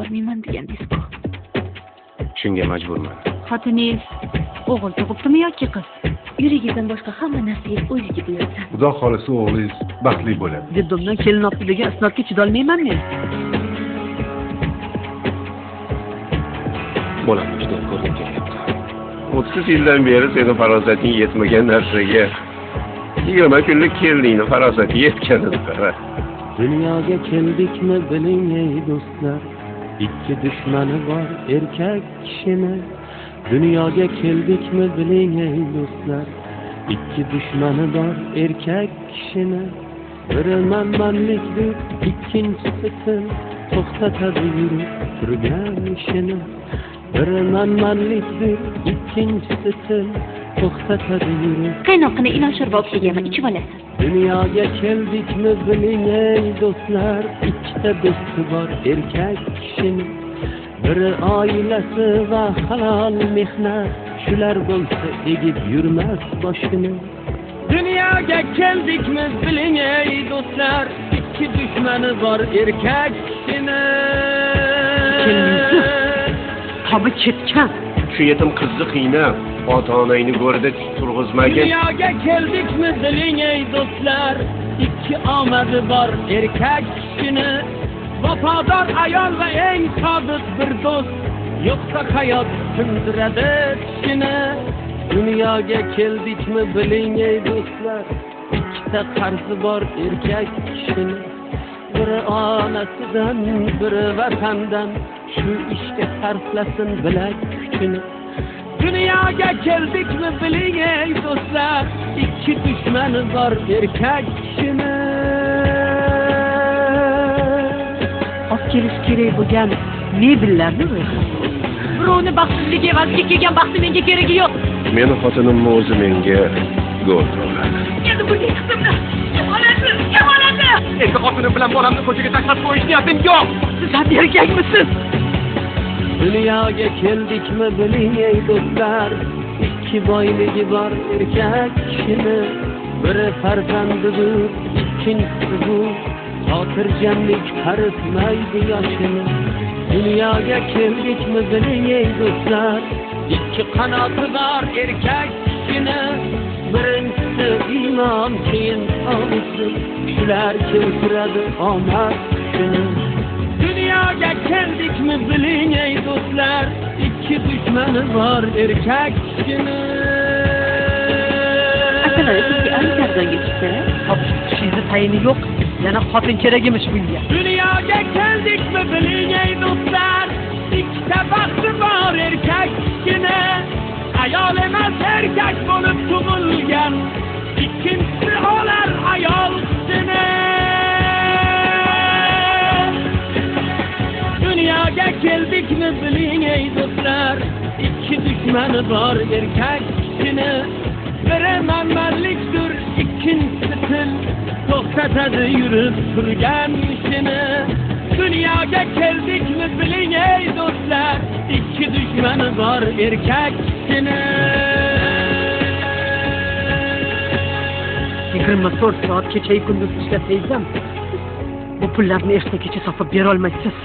yubormayman degandingiz-ku. Shunga majburman. Xotiningiz o'g'il tug'ibdimi yoki qiz? Yuragingizdan boshqa hamma narsaga o'ziga buyursan. Xudo xolisa o'g'lingiz baxtli bo'ladi. Diddimdan kelin olibdi degan isnodga chidolmayman men. Bolamni juda ko'rgim kelyapti. 30 yildan beri seni farosating yetmagan narsaga 20 kunlik kelinlikni farosati yetganini qara. Dunyoga keldikmi biling ey do'stlar, ikki dushmani bor erkak kishini. Dunyoga keldikmi biling ey do'stlar, ikki dushmani bor erkak kishini. Biri manmanlikdir, ikkinchisi til, to'xtatadi yurib turgan ishini. Biri manmanlikdir, ikkinchisi til, to'xtatadi yurib. Qaynoqini ilon sho'rva o'xshaganmi, ichib olasiz. Dunyoga keldikmi biling ey do'stlar, ikkita do'sti bor erkak kishini. Biri oilasi va halol mehnat, shular bo'lsa egib yurmas boshini. Dunyoga keldikmi biling ey do'stlar, ikki dushmani bor erkak kishini. Tabi ketgan. Shu yetim qizni qiynab, ota-onangni go'rida turg'izmagin. Dunyoga keldikmi biling ey do'stlar, ikki omadi bor erkak kishini. Vafodor ayol va eng sodiq bir do'st, yo'qsa hayot sindiradi kishini. Dunyoga keldikmi biling ey do'stlar, ikkita qarzi bor erkak kishini. Biri onasidan, biri vatandan, shu ishga sarflasin bilak kuchini. Dunyoga keldikmi biling ey do'stlar, ikki dushmani bor erkak kishini. Olib kelish kerak bo'lgan mebellarni ro'yxatga. Birovni baxtsizligi evaziga kelgan baxti menga keragi yo'q. Meni xotinimni o'zi menga go'l qiladi. Endi bu qizimni kim oladi? Kim oladi? Endi xotinim bilan bolamni ko'chaga tashlab qo'yish niyatim yo'q. Siz ham erkakmisiz? Dunyoga keldikmi biling ey do'stlar, ikki boyligi bor erkak kishini. Biri farzandidir, ikkinchisi bu xotirjamlik qaritmaydi yoshini. Dunyoga keldikmi biling ey do'stlar, ikki qanoti bor erkak kishini. Birinchisi iymon, keyin tavhid, shular keltiradi omad kuchini. Dunyoga keldikmi biling ey do'stlar, ikki dushmani bor erkak kishini. Aslida sizga antardan ketishsa, topishingizni tayini yo'q. Yana xotin kerak emish bunga. Dunyoga keldikmi biling ey do'stlar, ikkita baxti bor erkak kishini. Ayol emas erkak bo'lib tug'ilgan, ikkinchisi olar ayol kishini. Dunyoga keldikmi biling ey do'stlar, ikki dushmani bor erkak kishini. Biri manmanlikdir, ikkinchisi til, to'xtatadi yurib turgan ishini. Dunyoga keldikmi biling ey do'stlar, ikki dushmani bor erkak kishini. 24 soat kecha-yu kunduz ishlasangiz ham bu pullarni erta kecha topib bera olmaysiz.